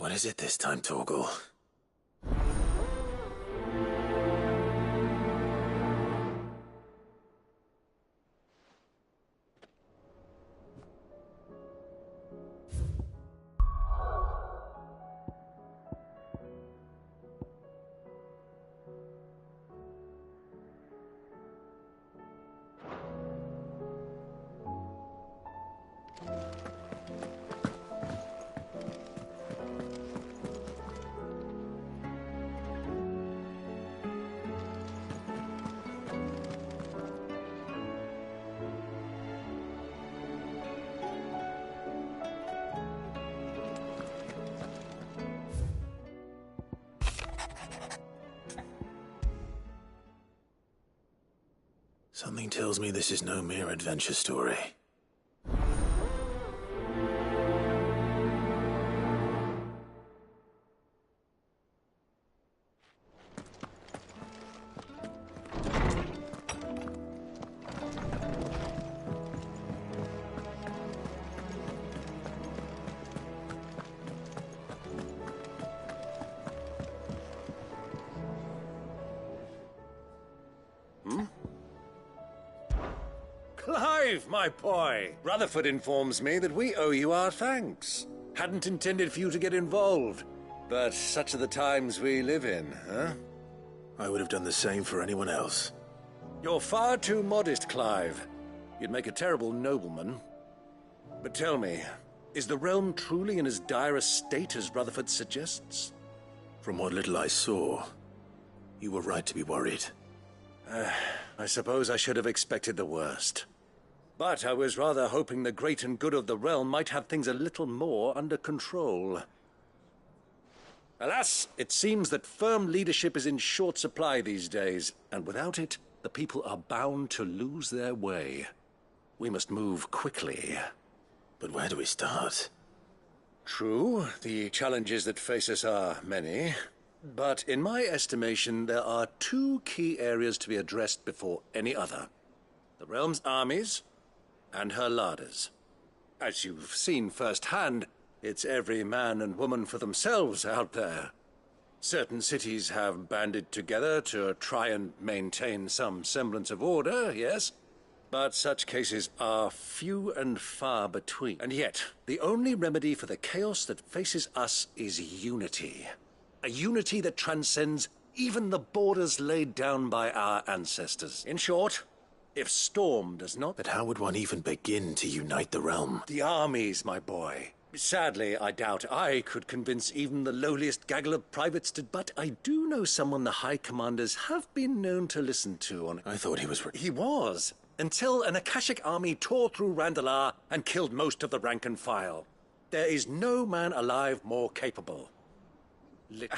What is it this time, Torgal? Something tells me this is no mere adventure story. Clive, my boy! Rutherford informs me that we owe you our thanks. Hadn't intended for you to get involved, but such are the times we live in, huh? I would have done the same for anyone else. You're far too modest, Clive. You'd make a terrible nobleman. But tell me, is the realm truly in as dire a state as Rutherford suggests? From what little I saw, you were right to be worried. I suppose I should have expected the worst. But I was rather hoping the great and good of the realm might have things a little more under control. Alas, it seems that firm leadership is in short supply these days, and without it, the people are bound to lose their way. We must move quickly. But where do we start? True, the challenges that face us are many. But in my estimation, there are two key areas to be addressed before any other. The realm's armies and her larders. As you've seen firsthand, it's every man and woman for themselves out there. Certain cities have banded together to try and maintain some semblance of order, yes, but such cases are few and far between. And yet, the only remedy for the chaos that faces us is unity. A unity that transcends even the borders laid down by our ancestors. In short, if Storm does not... But how would one even begin to unite the realm? The armies, my boy. Sadly, I doubt I could convince even the lowliest gaggle of privates to... But I do know someone the High Commanders have been known to listen to on... I thought he was... He was, until an Akashic army tore through Randalar and killed most of the rank and file. There is no man alive more capable.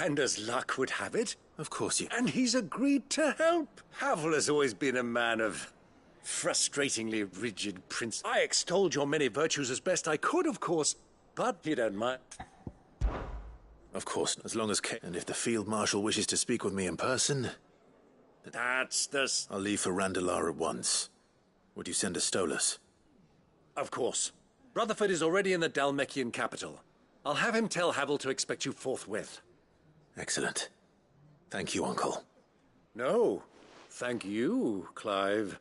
And as luck would have it... Of course you... And he's agreed to help. Havel has always been a man of frustratingly rigid principles. I extolled your many virtues as best I could, of course, but you don't mind. Of course, as long as... And if the Field Marshal wishes to speak with me in person... That's the... I'll leave for Randalar at once. Would you send a Stolas? Of course. Rutherford is already in the Dalmekian capital. I'll have him tell Havel to expect you forthwith. Excellent. Thank you, Uncle. No, thank you, Clive.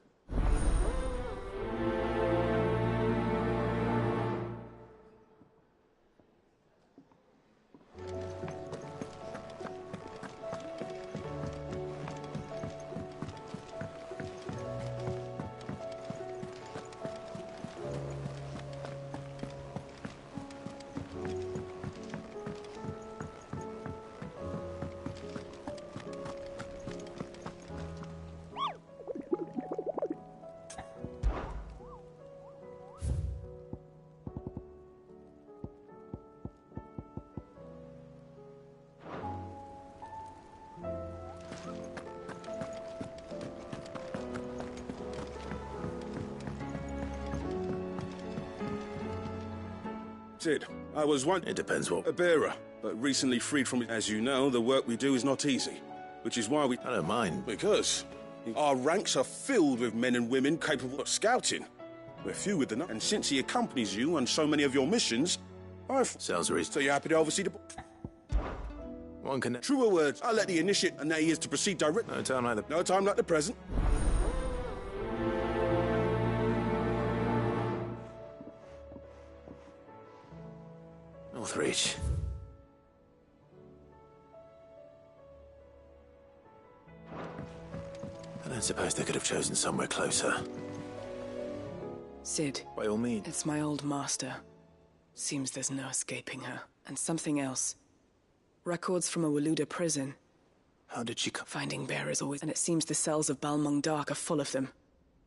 Sid, I was one... It depends what... A bearer, but recently freed from it. As you know, the work we do is not easy, which is why we... I don't mind. Because our ranks are filled with men and women capable of scouting. We're few with the number, and since he accompanies you on so many of your missions, I've... Sounds reasonable. So you're happy to oversee the... One can... Truer words. I'll let the initiate and there he is to proceed direct. No time like the... No time like the present. Northreach. I don't suppose they could have chosen somewhere closer. Sid, By all means. it's my old master. Seems there's no escaping her. And something else. Records from a Waluda prison. How did she come? Finding bearers always... And it seems the cells of Balmung Dark are full of them.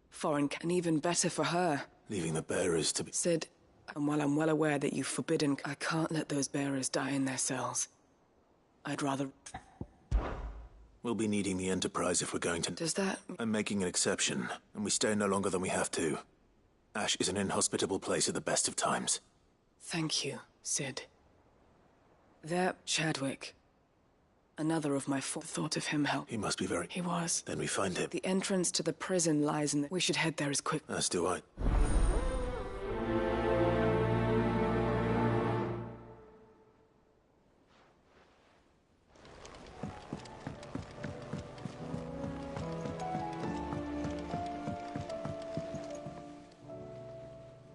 Foreign, and even better for her. Leaving the bearers to be... Sid, and while I'm well aware that you've forbidden... I can't let those bearers die in their cells. I'd rather... We'll be needing the Enterprise if we're going to... Does that... I'm making an exception, and we stay no longer than we have to. Ash is an inhospitable place at the best of times. Thank you, Sid. There, Chadwick. Another of my thought of him helped. He must be very... He was. Then we find him. The entrance to the prison lies in the... We should head there as quick... As do I.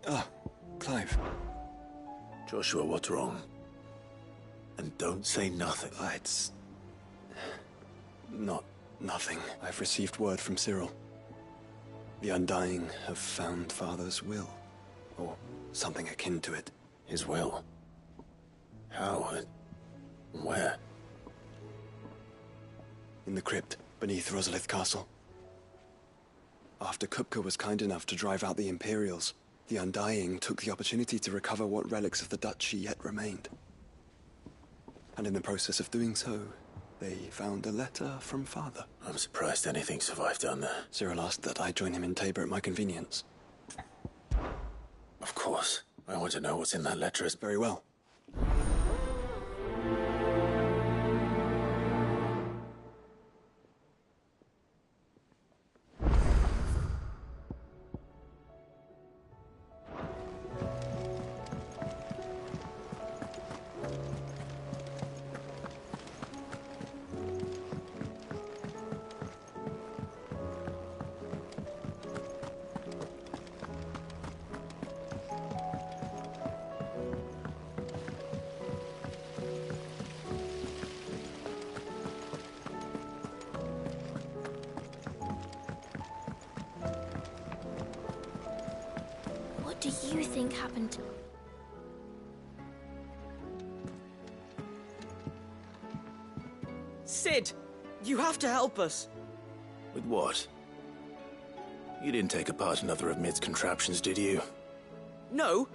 Ah, Clive. Joshua, what's wrong? And don't say nothing. It's... not nothing. I've received word from Cyril. The Undying have found Father's will. Or something akin to it. His will? How and where? In the crypt, beneath Rosalith Castle. After Kupka was kind enough to drive out the Imperials, the Undying took the opportunity to recover what relics of the Duchy yet remained. And in the process of doing so, they found a letter from Father. I'm surprised anything survived down there. Cyril asked that I join him in Tabor at my convenience. Of course. I want to know what's in that letter. Very well. What do you think happened to... Sid! You have to help us! With what? You didn't take apart another of Mid's contraptions, did you? No?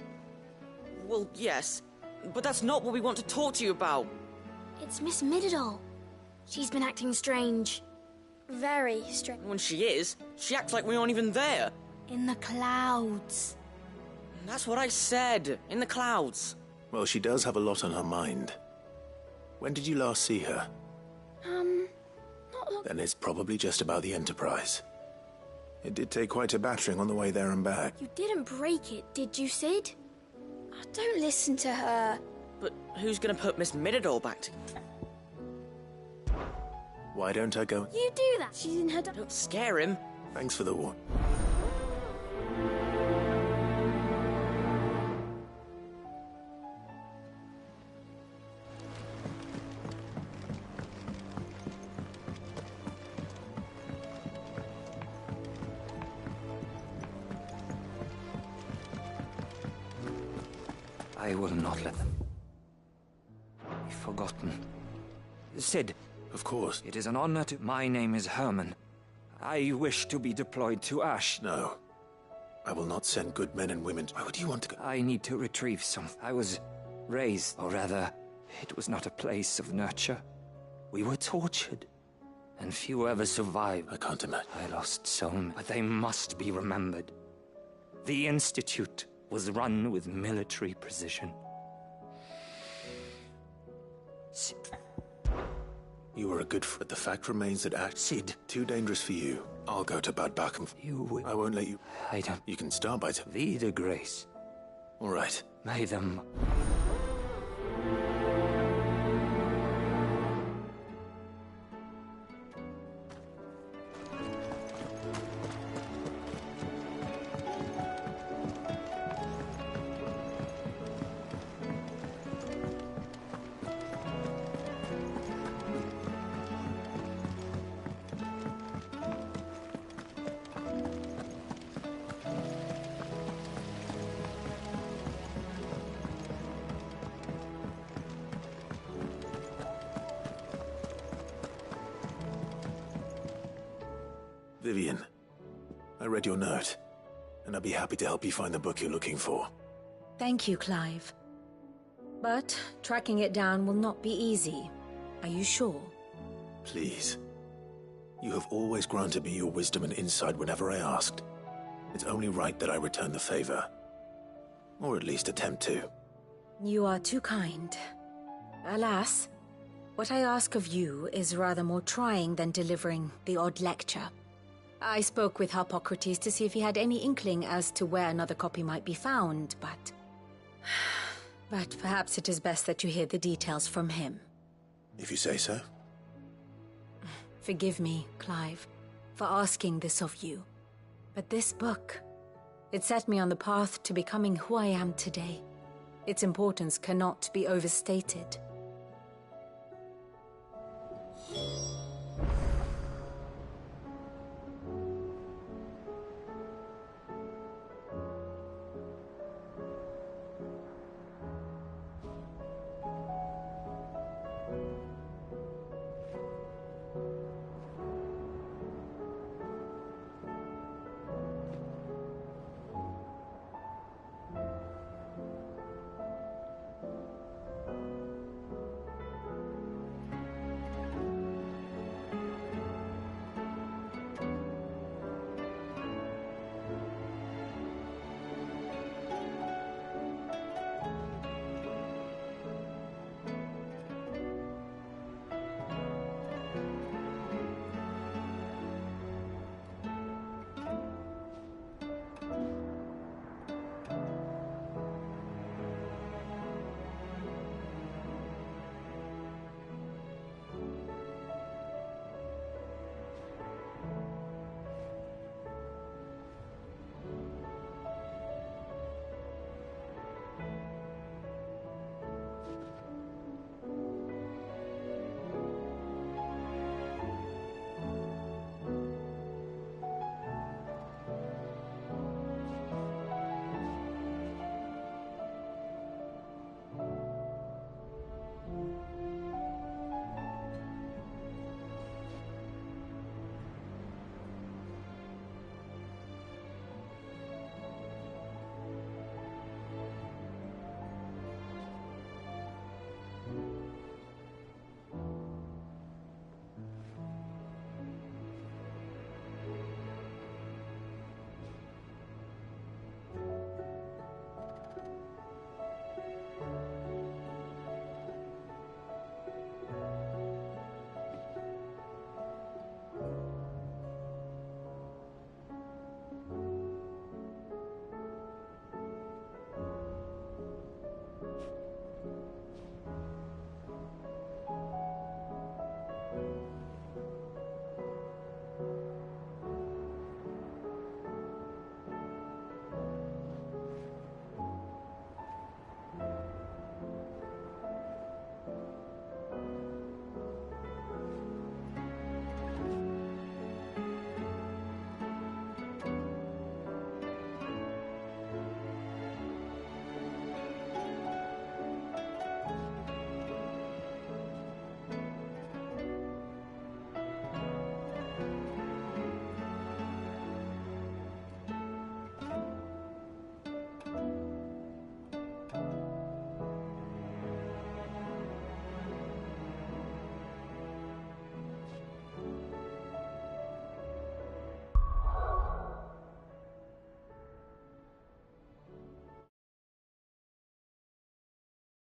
Well, yes. But that's not what we want to talk to you about. It's Miss Mididol. She's been acting strange. Very strange. When she is, she acts like we aren't even there. In the clouds. That's what I said. In the clouds. Well, she does have a lot on her mind. When did you last see her? Not long. Then it's probably just about the Enterprise. It did take quite a battering on the way there and back. You didn't break it, did you, Sid? Don't listen to her. But who's gonna put Miss Mididol back together? Why don't I go? You do that. She's in her... Don't scare him. Thanks for the warning. I will not let them be forgotten. Sid. Of course. It is an honor to... My name is Herman. I wish to be deployed to Ash. No. I will not send good men and women. Why would you want to go? I need to retrieve some. I was raised, or rather, it was not a place of nurture. We were tortured, and few ever survived. I can't imagine. I lost so many, but they must be remembered. The Institute was run with military precision. You were a good but the fact remains that Ash... Sid. Too dangerous for you. I'll go to Bad Backham. I won't let you... I don't... You can start by... Vida Grace. All right. May them... Vivian, I read your note, and I'd be happy to help you find the book you're looking for. Thank you, Clive. But tracking it down will not be easy. Are you sure? Please. You have always granted me your wisdom and insight whenever I asked. It's only right that I return the favor. Or at least attempt to. You are too kind. Alas, what I ask of you is rather more trying than delivering the odd lecture. I spoke with Harpocrates to see if he had any inkling as to where another copy might be found, but... But perhaps it is best that you hear the details from him. If you say so. Forgive me, Clive, for asking this of you. But this book, it set me on the path to becoming who I am today. Its importance cannot be overstated.